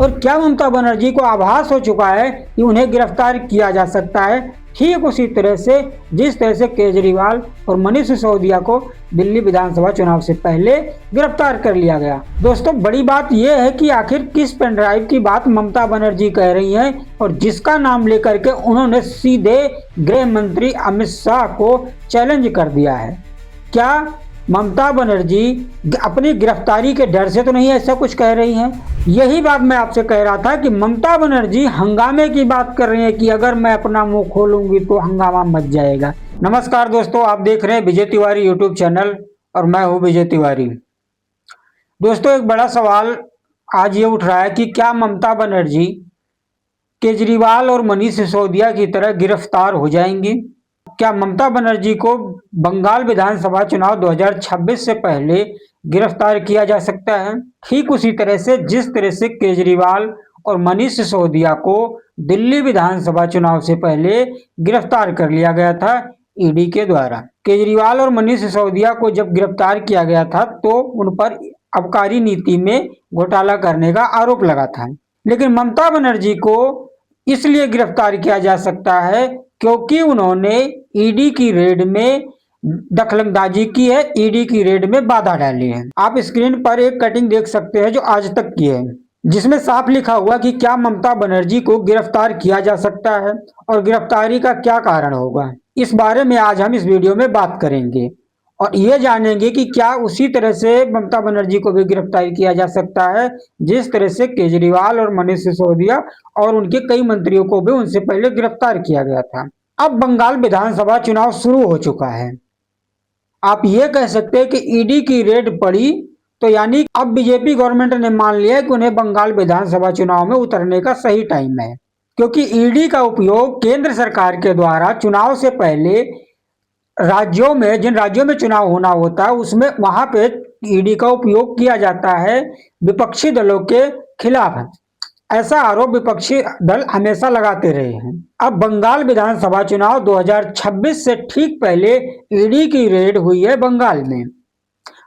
और क्या ममता बनर्जी को आभास हो चुका है कि उन्हें गिरफ्तार किया जा सकता है? ठीक उसी तरह से जिस तरह से केजरीवाल और मनीष सिसोदिया को दिल्ली विधानसभा चुनाव से पहले गिरफ्तार कर लिया गया। दोस्तों, बड़ी बात यह है कि आखिर किस पेन ड्राइव की बात ममता बनर्जी कह रही हैं और जिसका नाम लेकर के उन्होंने सीधे गृह मंत्री अमित शाह को चैलेंज कर दिया है। क्या ममता बनर्जी अपनी गिरफ्तारी के डर से तो नहीं ऐसा कुछ कह रही हैं? यही बात मैं आपसे कह रहा था कि ममता बनर्जी हंगामे की बात कर रही है कि अगर मैं अपना मुंह खोलूंगी तो हंगामा मच जाएगा। नमस्कार दोस्तों, आप देख रहे हैं विजय तिवारी यूट्यूब चैनल और मैं हूं विजय तिवारी। दोस्तों, एक बड़ा सवाल आज ये उठ रहा है कि क्या ममता बनर्जी केजरीवाल और मनीष सिसोदिया की तरह गिरफ्तार हो जाएंगी? क्या ममता बनर्जी को बंगाल विधानसभा चुनाव 2026 से पहले गिरफ्तार किया जा सकता है? ठीक उसी तरह से जिस तरह से केजरीवाल और मनीष सिसोदिया को दिल्ली विधानसभा चुनाव से पहले गिरफ्तार कर लिया गया था ईडी के द्वारा। केजरीवाल और मनीष सिसोदिया को जब गिरफ्तार किया गया था तो उन पर आबकारी नीति में घोटाला करने का आरोप लगा था, लेकिन ममता बनर्जी को इसलिए गिरफ्तार किया जा सकता है क्योंकि उन्होंने ईडी की रेड में दखलंदाजी की है, ईडी की रेड में बाधा डाली है। आप स्क्रीन पर एक कटिंग देख सकते हैं जो आज तक की है, जिसमें साफ लिखा हुआ कि क्या ममता बनर्जी को गिरफ्तार किया जा सकता है और गिरफ्तारी का क्या कारण होगा। इस बारे में आज हम इस वीडियो में बात करेंगे और ये जानेंगे कि क्या उसी तरह से ममता बनर्जी को भी गिरफ्तार किया जा सकता है जिस तरह से केजरीवाल और मनीष सिसोदिया और उनके कई मंत्रियों को भी उनसे पहले गिरफ्तार किया गया था। अब बंगाल विधानसभा चुनाव शुरू हो चुका है। आप ये कह सकते हैं कि ईडी की रेड पड़ी तो यानी अब बीजेपी गवर्नमेंट ने मान लिया कि उन्हें बंगाल विधानसभा चुनाव में उतरने का सही टाइम है, क्योंकि ईडी का उपयोग केंद्र सरकार के द्वारा चुनाव से पहले राज्यों में, जिन राज्यों में चुनाव होना होता है उसमें वहां पे ईडी का उपयोग किया जाता है विपक्षी दलों के खिलाफ। ऐसा आरोप विपक्षी दल हमेशा लगाते रहे हैं। अब बंगाल विधानसभा चुनाव 2026 से ठीक पहले ईडी की रेड हुई है बंगाल में,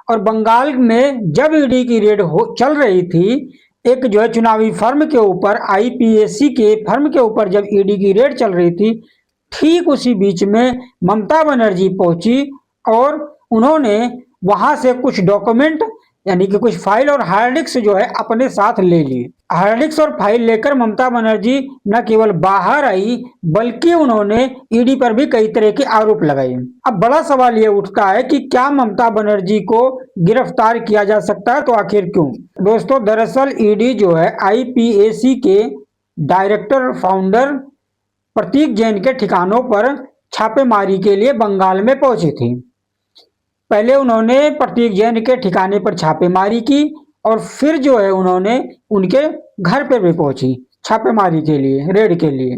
और बंगाल में जब ईडी की रेड चल रही थी, एक जो है चुनावी फर्म के ऊपर, आईपीएसी के फर्म के ऊपर जब ईडी की रेड चल रही थी, ठीक उसी बीच में ममता बनर्जी पहुंची और उन्होंने वहां से कुछ डॉक्यूमेंट यानी कि कुछ फाइल और हार्ड डिस्क जो है अपने साथ ले ली। हार्ड डिस्क और फाइल लेकर ममता बनर्जी न केवल बाहर आई बल्कि उन्होंने ईडी पर भी कई तरह के आरोप लगाए। अब बड़ा सवाल ये उठता है कि क्या ममता बनर्जी को गिरफ्तार किया जा सकता है, तो आखिर क्यों? दोस्तों, दरअसल ईडी जो है आईपीएसी के डायरेक्टर फाउंडर प्रतीक जैन के ठिकानों पर छापेमारी के लिए बंगाल में पहुंची थी। पहले उन्होंने प्रतीक जैन के ठिकाने पर छापेमारी की और फिर जो है उन्होंने उनके घर पे भी पहुंची छापेमारी के लिए, रेड के लिए।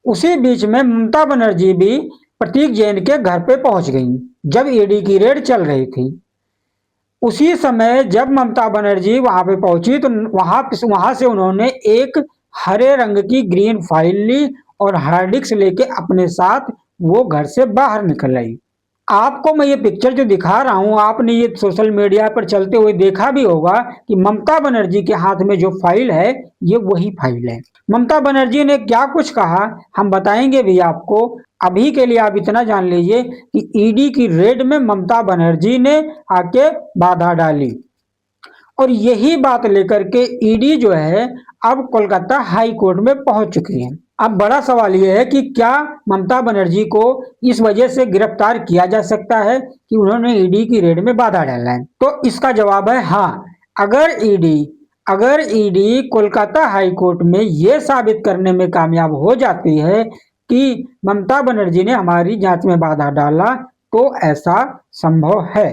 उसी बीच में ममता बनर्जी भी प्रतीक जैन के घर पे पहुंच गई जब ईडी की रेड चल रही थी। उसी समय जब ममता बनर्जी वहां पे पहुंची तो वहां से उन्होंने एक हरे रंग की ग्रीन फाइल ली और हार्ड डिस्क लेके अपने साथ वो घर से बाहर निकल आई। आपको मैं ये पिक्चर जो दिखा रहा हूं, आपने ये सोशल मीडिया पर चलते हुए देखा भी होगा कि ममता बनर्जी के हाथ में जो फाइल है ये वही फाइल है। ममता बनर्जी ने क्या कुछ कहा हम बताएंगे भी आपको। अभी के लिए आप इतना जान लीजिए कि ईडी की रेड में ममता बनर्जी ने आके बाधा डाली और यही बात लेकर के ईडी जो है अब कोलकाता हाई कोर्ट में पहुंच चुकी है। अब बड़ा सवाल यह है कि क्या ममता बनर्जी को इस वजह से गिरफ्तार किया जा सकता है कि उन्होंने ईडी की रेड में बाधा डाला है? तो इसका जवाब है हाँ। अगर ईडी कोलकाता हाई कोर्ट में यह साबित करने में कामयाब हो जाती है कि ममता बनर्जी ने हमारी जांच में बाधा डाला, तो ऐसा संभव है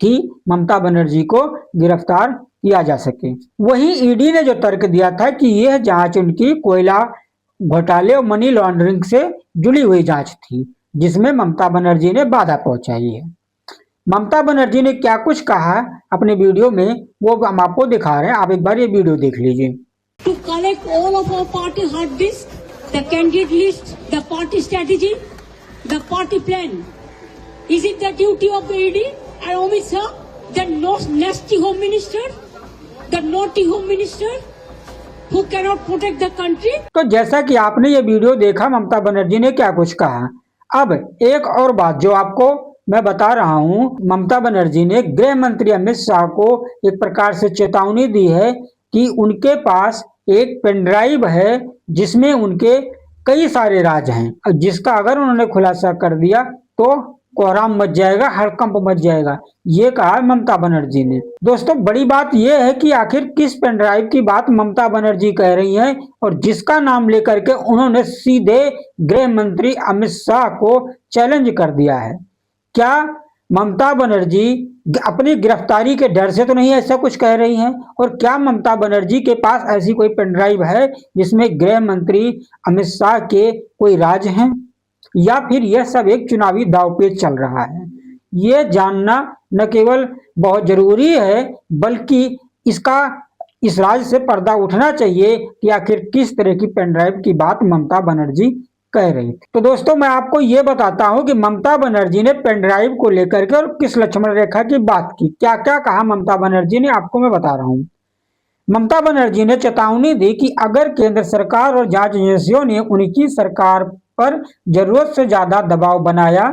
कि ममता बनर्जी को गिरफ्तार किया जा सके। वहीं ईडी ने जो तर्क दिया था कि यह जांच उनकी कोयला घोटाले और मनी लॉन्ड्रिंग से जुड़ी हुई जांच थी जिसमें ममता बनर्जी ने बाधा पहुंचाई है। ममता बनर्जी ने क्या कुछ कहा अपने वीडियो में वो हम आपको दिखा रहे हैं, आप एक बार ये वीडियो देख लीजिए। To collect all of our party hard disk, the candidate list, the party strategy, the party plan. Is it the duty of the ED and Amit Shah, the nasty home minister? the naughty home minister who cannot protect the country. तो जैसा कि आपने ये video देखा, ममता बनर्जी ने क्या कुछ कहा। अब एक और बात जो आपको मैं बता रहा हूं, ममता बनर्जी ने गृह मंत्री अमित शाह को एक प्रकार से चेतावनी दी है कि उनके पास एक पेन ड्राइव है जिसमें उनके कई सारे राज हैं, जिसका अगर उन्होंने खुलासा कर दिया तो कोहराम मच जाएगा, हड़कंप मच जाएगा, ये कहा ममता बनर्जी ने। दोस्तों बड़ी बात यह है कि आखिर किस पेन ड्राइव की बात ममता बनर्जी कह रही हैं और जिसका नाम लेकर के उन्होंने सीधे गृह मंत्री अमित शाह को चैलेंज कर दिया है। क्या ममता बनर्जी अपनी गिरफ्तारी के डर से तो नहीं ऐसा कुछ कह रही हैं? और क्या ममता बनर्जी के पास ऐसी कोई पेन ड्राइव है जिसमें गृह मंत्री अमित शाह के कोई राज हैं, या फिर यह सब एक चुनावी दांवपेच चल रहा है? ये जानना न केवल बहुत जरूरी है बल्कि इस राज से पर्दा उठना चाहिए कि आखिर किस तरह की पेन ड्राइव की बात ममता बनर्जी कह रही थी। तो दोस्तों मैं आपको ये बताता हूं कि ममता बनर्जी ने पेन ड्राइव को लेकर के और किस लक्ष्मण रेखा की बात की, क्या क्या कहा ममता बनर्जी ने, आपको मैं बता रहा हूं। ममता बनर्जी ने चेतावनी दी कि अगर केंद्र सरकार और जांच एजेंसियों ने उनकी सरकार पर जरूरत से ज्यादा दबाव बनाया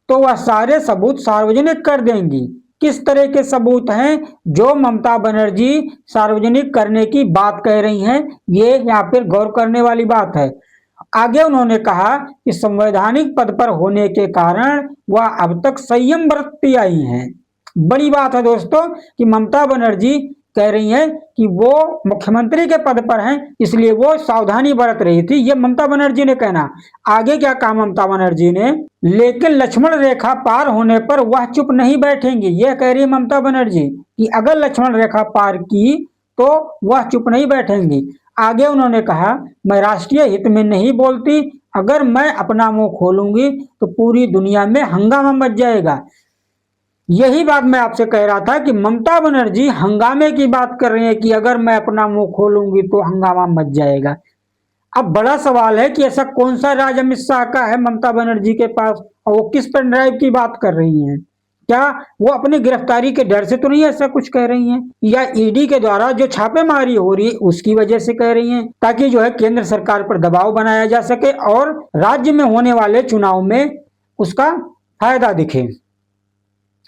तो वह सारे सबूत सार्वजनिक कर देंगी। किस तरह के सबूत हैं जो ममता बनर्जी सार्वजनिक करने की बात कह रही हैं, ये यहाँ पर गौर करने वाली बात है। आगे उन्होंने कहा कि संवैधानिक पद पर होने के कारण वह अब तक संयम बरतती आई हैं। बड़ी बात है दोस्तों कि ममता बनर्जी कह रही हैं कि वो मुख्यमंत्री के पद पर हैं, इसलिए वो सावधानी बरत रही थी, ये ममता बनर्जी ने कहना। आगे क्या कहा ममता बनर्जी ने, लेकिन लक्ष्मण रेखा पार होने पर वह चुप नहीं बैठेंगी। यह कह रही है ममता बनर्जी कि अगर लक्ष्मण रेखा पार की तो वह चुप नहीं बैठेंगी। आगे उन्होंने कहा, मैं राष्ट्रीय हित में नहीं बोलती, अगर मैं अपना मुंह खोलूंगी तो पूरी दुनिया में हंगामा मच जाएगा। यही बात मैं आपसे कह रहा था कि ममता बनर्जी हंगामे की बात कर रही है कि अगर मैं अपना मुंह खोलूंगी तो हंगामा मच जाएगा। अब बड़ा सवाल है कि ऐसा कौन सा राज अमित शाह का है ममता बनर्जी के पास और वो किस पेन ड्राइव की बात कर रही हैं? क्या वो अपनी गिरफ्तारी के डर से तो नहीं ऐसा कुछ कह रही हैं, या ईडी के द्वारा जो छापेमारी हो रही है उसकी वजह से कह रही हैं, ताकि जो है केंद्र सरकार पर दबाव बनाया जा सके और राज्य में होने वाले चुनाव में उसका फायदा दिखे?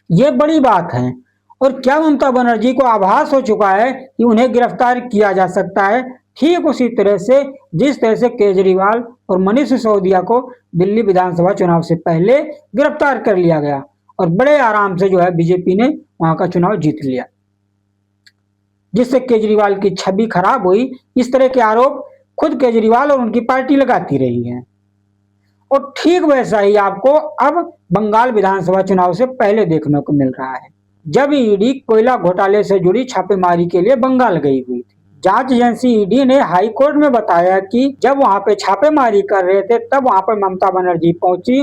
ये बड़ी बात है। और क्या ममता बनर्जी को आभास हो चुका है कि उन्हें गिरफ्तार किया जा सकता है, ठीक उसी तरह से जिस तरह से केजरीवाल और मनीष सिसोदिया को दिल्ली विधानसभा चुनाव से पहले गिरफ्तार कर लिया गया और बड़े आराम से जो है बीजेपी ने वहां का चुनाव जीत लिया, जिससे केजरीवाल की छवि खराब हुई। इस तरह के आरोप खुद केजरीवाल और उनकी पार्टी लगाती रही है। और ठीक वैसा ही आपको अब बंगाल विधानसभा चुनाव से पहले देखने को मिल रहा है, जब ईडी कोयला घोटाले से जुड़ी छापेमारी के लिए बंगाल गई हुई थी। जांच एजेंसी ईडी ने हाई कोर्ट में बताया कि जब वहां पे छापेमारी कर रहे थे तब वहां पर ममता बनर्जी पहुंची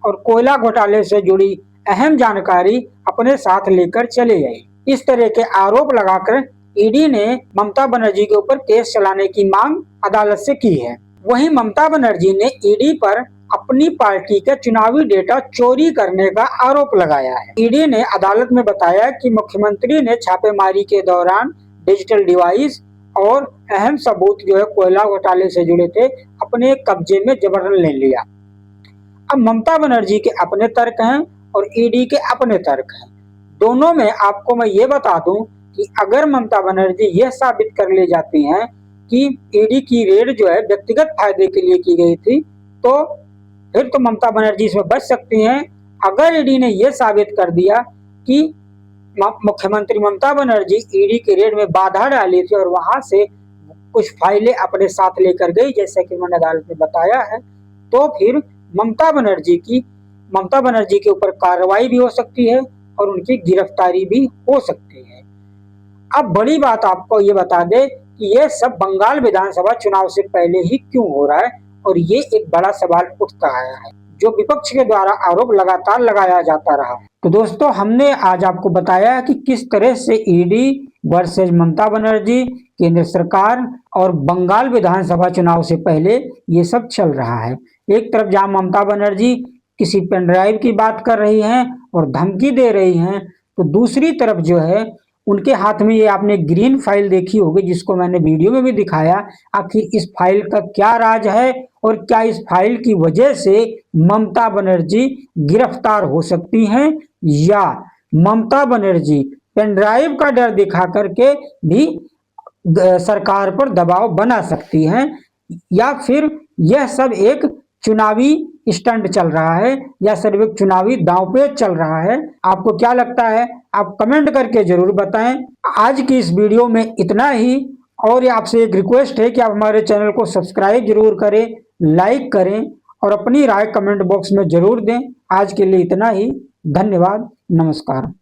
और कोयला घोटाले से जुड़ी अहम जानकारी अपने साथ लेकर चले आई। इस तरह के आरोप लगाकर ईडी ने ममता बनर्जी के ऊपर केस चलाने की मांग अदालत से की है। वहीं ममता बनर्जी ने ईडी पर अपनी पार्टी के चुनावी डेटा चोरी करने का आरोप लगाया है। ईडी ने अदालत में बताया कि मुख्यमंत्री ने छापेमारी के दौरान डिजिटल डिवाइस और अहम सबूत जो है कोयला घोटाले से जुड़े थे अपने कब्जे में जबरन ले लिया। अब ममता बनर्जी के अपने तर्क हैं और ईडी के अपने तर्क हैं। दोनों में आपको मैं ये बता दूं कि अगर ममता बनर्जी यह साबित कर ले जाती हैं कि ईडी की रेड जो है व्यक्तिगत फायदे के लिए की गई थी, तो फिर तो ममता बनर्जी इसमें बच सकती हैं। अगर ईडी ने यह साबित कर दिया कि मुख्यमंत्री ममता बनर्जी ईडी के रेड में बाधा डाली थी और वहां से कुछ फाइलें अपने साथ लेकर गई, जैसा कि उन्होंने अदालत में बताया है, तो फिर ममता बनर्जी के ऊपर कार्रवाई भी हो सकती है और उनकी गिरफ्तारी भी हो सकती है। अब बड़ी बात आपको ये बता दे कि ये सब बंगाल विधानसभा चुनाव से पहले ही क्यों हो रहा है, और ये एक बड़ा सवाल उठता आया है जो विपक्ष के द्वारा आरोप लगातार लगाया जाता रहा। तो दोस्तों हमने आज आपको बताया कि किस तरह से ईडी वर्सेज ममता बनर्जी, केंद्र सरकार और बंगाल विधानसभा चुनाव से पहले ये सब चल रहा है। एक तरफ जहां ममता बनर्जी किसी पेन ड्राइव की बात कर रही हैं और धमकी दे रही हैं, तो दूसरी तरफ जो है उनके हाथ में ये आपने ग्रीन फाइल देखी होगी, जिसको मैंने वीडियो में भी दिखाया। आखिर इस फाइल का क्या राज है और क्या इस फाइल की वजह से ममता बनर्जी गिरफ्तार हो सकती हैं, या ममता बनर्जी पेनड्राइव का डर दिखा करके भी सरकार पर दबाव बना सकती हैं, या फिर यह सब एक चुनावी स्टंट चल रहा है, या सिर्फ एक चुनावी दांवपेच चल रहा है। आपको क्या लगता है, आप कमेंट करके जरूर बताएं। आज की इस वीडियो में इतना ही, और आपसे एक रिक्वेस्ट है कि आप हमारे चैनल को सब्सक्राइब जरूर करें, लाइक करें और अपनी राय कमेंट बॉक्स में जरूर दें। आज के लिए इतना ही, धन्यवाद, नमस्कार।